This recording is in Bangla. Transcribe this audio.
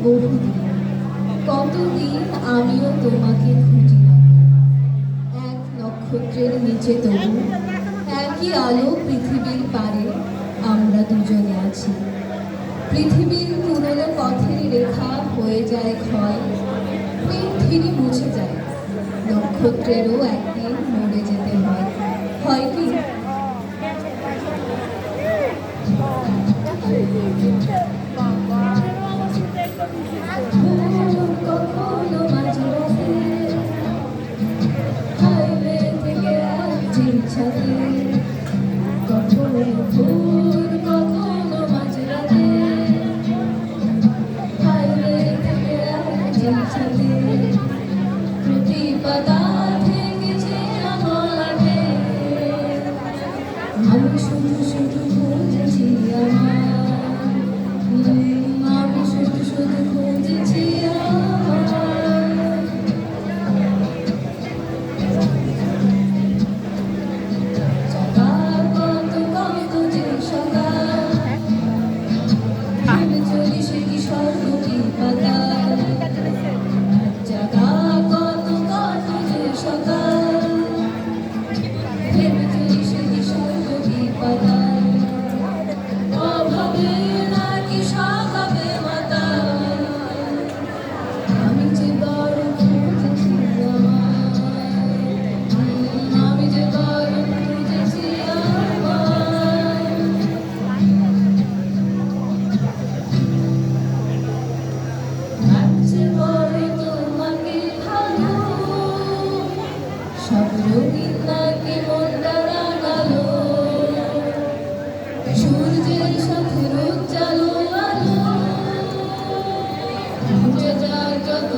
বহুদিন, কতদিন আমিও তোমাকে খুঁজিলাম। এক নক্ষত্রের নিচে তবু একই আলো পৃথিবীর পারে আমরা দুজনে আছি। পৃথিবীর পুরনো পথের রেখা হয়ে যায় ক্ষয়, প্রেম ধীরে মুছে যায়, নক্ষত্রেরও একদিন মরে যেতে হয়। হয় কি? কখনো মাঝরাতে হাইওয়ে থেকে আসছি ছাদে, কখনো ভোর কখনো মাঝরাতে হাইওয়ে থেকে আসছি ছাদে, প্রতি পাতা থেকেছে আমাকে, আমি শুধু শুধু খুঁজেছি আমি শুধু শুধু খুঁজেছি সকাল কত কত যে সকাল, ভেবে চলি সে কি স্বর্গ কি পাতাল, জাগা কত কত যে সকাল, ভেবে চলি সে কি স্বর্গ কি পাতাল, অভাবে নাকি স্বভাবে মাতাল, আমি যে বড় খুঁজেছি আমি যে বড় খুঁজেছি লাগছে বড় তোমাকে ভালো, সব রঙিন নাকি মনটা রাঙালো, সূর্যের সাথে রোদ জালো আলো, ঘুরে যায় যত